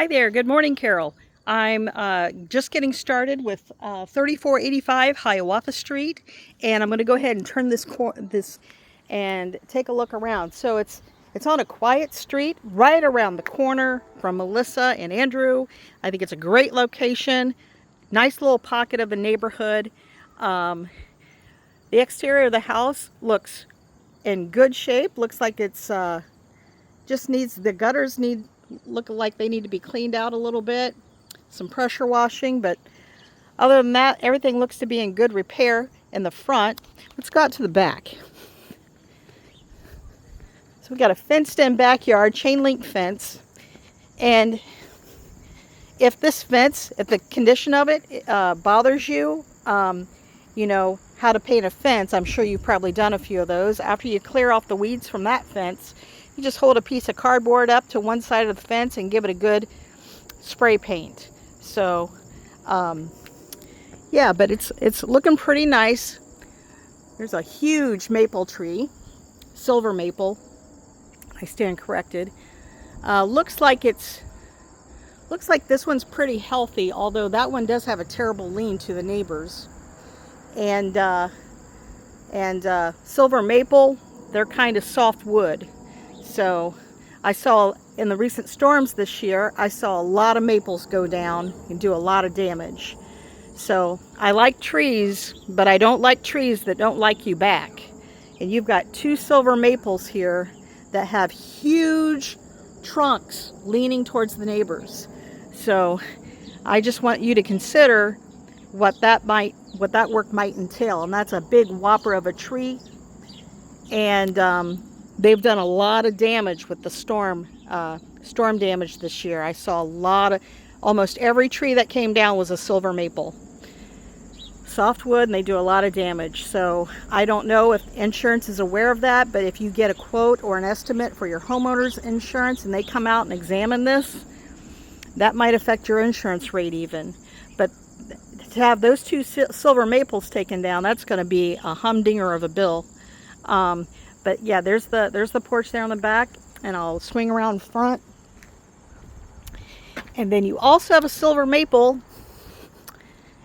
Hi there. Good morning, Carol. I'm just getting started with 3485 Hiawatha Street, and I'm going to go ahead and turn this and take a look around. So it's on a quiet street right around the corner from Melissa and Andrew. I think it's a great location, nice little pocket of a neighborhood. Um, the exterior of the house looks in good shape. Looks like it's just needs the gutters need look like they need to be cleaned out a little bit, some pressure washing, but other than that, everything looks to be in good repair in the front. Let's go out to the back. So we got a fenced in backyard, chain link fence, and if the condition of it bothers you, you know how to paint a fence. I'm sure you've probably done a few of those. After you clear off the weeds from that fence, you just hold a piece of cardboard up to one side of the fence and give it a good spray paint. So yeah, but it's looking pretty nice. There's a huge maple tree, silver maple. I stand corrected. Looks like this one's pretty healthy, although that one does have a terrible lean to the neighbors. And silver maple, they're kind of soft wood. So I saw in the recent storms this year, I saw a lot of maples go down and do a lot of damage. So I like trees, but I don't like trees that don't like you back. And you've got two silver maples here that have huge trunks leaning towards the neighbors. So I just want you to consider what that work might entail. And that's a big whopper of a tree. And they've done a lot of damage with the storm damage this year. I saw almost every tree that came down was a silver maple. Softwood, and they do a lot of damage. So I don't know if insurance is aware of that, but if you get a quote or an estimate for your homeowner's insurance and they come out and examine this, that might affect your insurance rate even. But to have those two silver maples taken down, that's going to be a humdinger of a bill. But yeah, there's the porch there on the back, and I'll swing around front. And then you also have a silver maple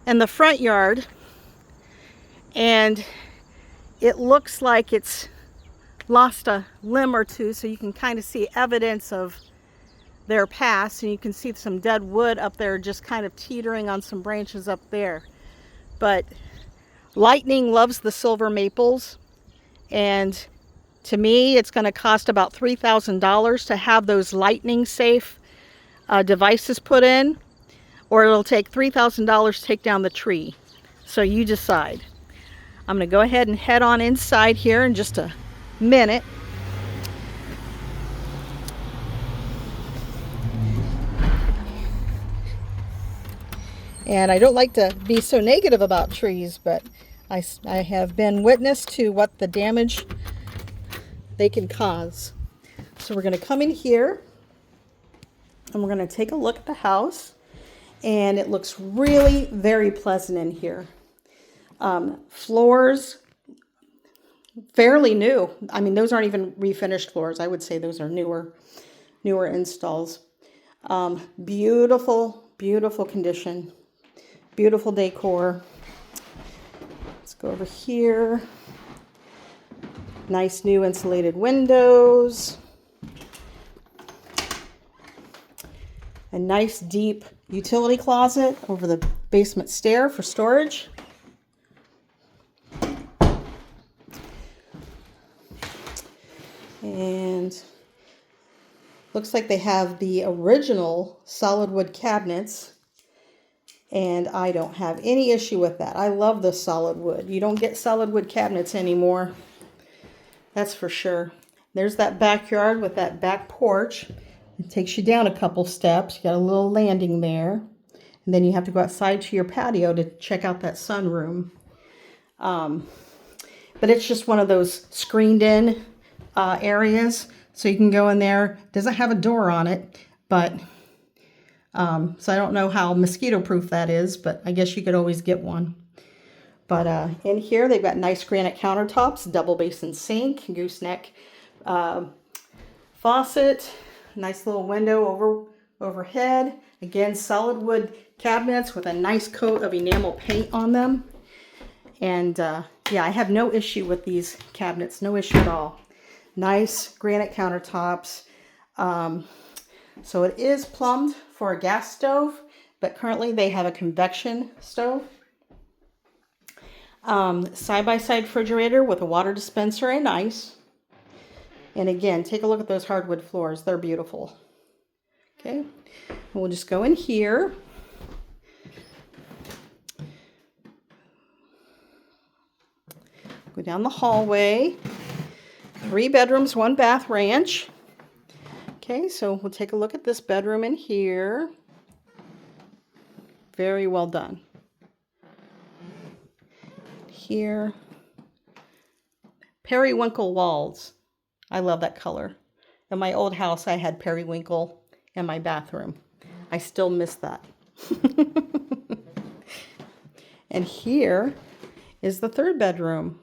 in the front yard, and it looks like it's lost a limb or two, so you can kind of see evidence of their past, and you can see some dead wood up there just kind of teetering on some branches up there. But lightning loves the silver maples, and to me it's going to cost about $3,000 to have those lightning safe devices put in, or it'll take $3,000 to take down the tree. So you decide. I'm going to go ahead and head on inside here in just a minute. And I don't like to be so negative about trees, but I have been witness to what the damage they can cause. So we're going to come in here and we're going to take a look at the house. And it looks really very pleasant in here. Floors, fairly new. I mean, those aren't even refinished floors. I would say those are newer installs. Beautiful, beautiful condition. Beautiful decor. Let's go over here. Nice new insulated windows. A nice deep utility closet over the basement stair for storage. And looks like they have the original solid wood cabinets, and I don't have any issue with that. I love the solid wood. You don't get solid wood cabinets anymore, that's for sure. There's that backyard with that back porch. It takes you down a couple steps. You got a little landing there, and then you have to go outside to your patio to check out that sunroom. But it's just one of those screened in areas, so you can go in there. It doesn't have a door on it, but so I don't know how mosquito proof that is, but I guess you could always get one. But in here they've got nice granite countertops, double basin sink, gooseneck faucet, nice little window overhead. Again, solid wood cabinets with a nice coat of enamel paint on them. And yeah, I have no issue with these cabinets, no issue at all. Nice granite countertops. So it is plumbed for a gas stove, but currently they have a convection stove. Side-by-side refrigerator with a water dispenser and ice. And again, take a look at those hardwood floors. They're beautiful. Okay, we'll just go in here. Go down the hallway. 3 bedrooms, 1 bath ranch. Okay, so we'll take a look at this bedroom in here. Very well done. Here. Periwinkle walls. I love that color. In my old house, I had periwinkle in my bathroom. I still miss that. And here is the 3rd bedroom.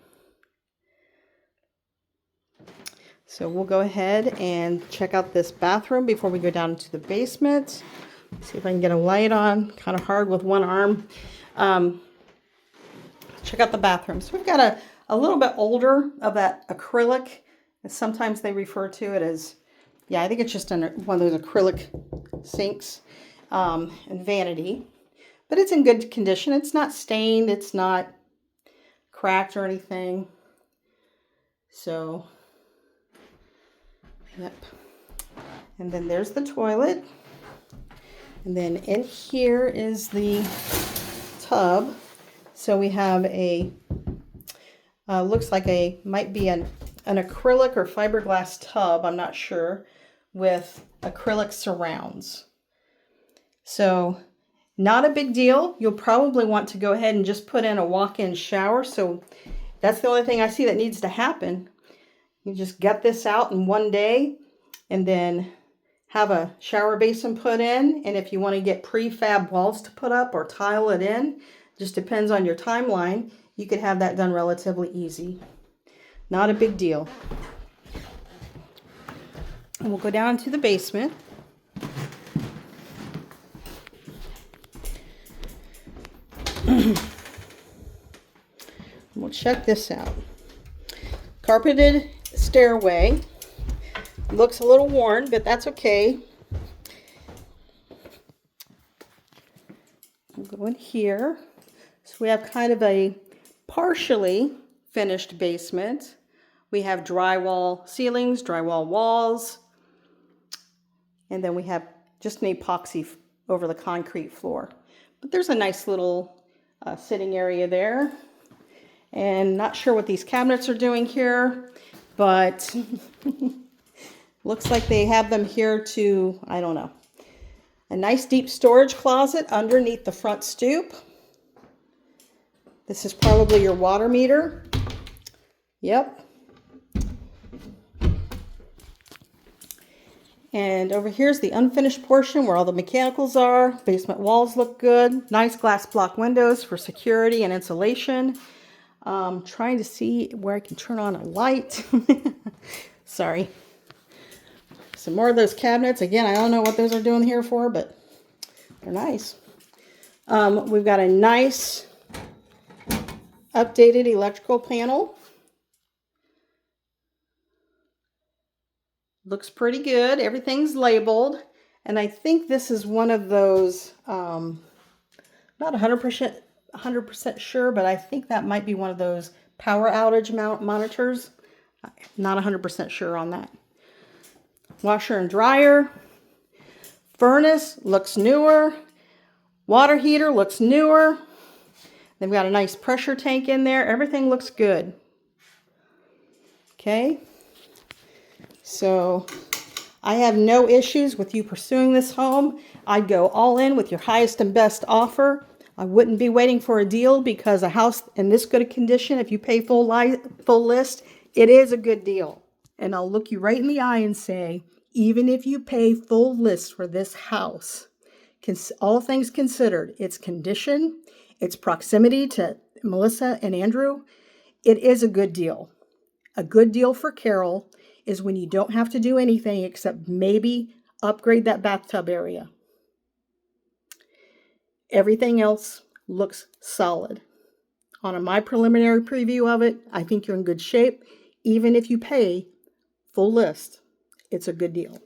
So we'll go ahead and check out this bathroom before we go down into the basement. See if I can get a light on. Kind of hard with one arm. Check out the bathroom. So we've got a little bit older of that acrylic. Sometimes they refer to it as, yeah, I think it's just one of those acrylic sinks and vanity. But it's in good condition. It's not stained. It's not cracked or anything. So, yep. And then there's the toilet. And then in here is the tub. So we have a, looks like might be an acrylic or fiberglass tub, I'm not sure, with acrylic surrounds. So not a big deal. You'll probably want to go ahead and just put in a walk-in shower. So that's the only thing I see that needs to happen. You just gut this out in one day and then have a shower basin put in. And if you want to get prefab walls to put up or tile it in, just depends on your timeline, you could have that done relatively easy. Not a big deal. And we'll go down to the basement. We'll check this out. Carpeted stairway. Looks a little worn, but that's okay. We'll go in here. So we have kind of a partially finished basement. We have drywall ceilings, drywall walls, and then we have just an epoxy over the concrete floor. But there's a nice little sitting area there. And not sure what these cabinets are doing here, but looks like they have them here to, I don't know. A nice deep storage closet underneath the front stoop. This is probably your water meter. Yep. And over here's the unfinished portion where all the mechanicals are. Basement walls look good. Nice glass block windows for security and insulation. Trying to see where I can turn on a light. Sorry. Some more of those cabinets. Again, I don't know what those are doing here for, but they're nice. We've got a nice updated electrical panel. Looks pretty good. Everything's labeled. And I think this is one of those, not 100% sure, but I think that might be one of those power outage monitors. Not 100% sure on that. Washer and dryer. Furnace looks newer. Water heater looks newer. They've got a nice pressure tank in there. Everything looks good. Okay. So I have no issues with you pursuing this home. I'd go all in with your highest and best offer. I wouldn't be waiting for a deal because a house in this good a condition, if you pay full list, it is a good deal. And I'll look you right in the eye and say, even if you pay full list for this house, all things considered, its condition, its proximity to Melissa and Andrew, it is a good deal. A good deal for Carole is when you don't have to do anything except maybe upgrade that bathtub area. Everything else looks solid. On my preliminary preview of it, I think you're in good shape. Even if you pay full list, it's a good deal.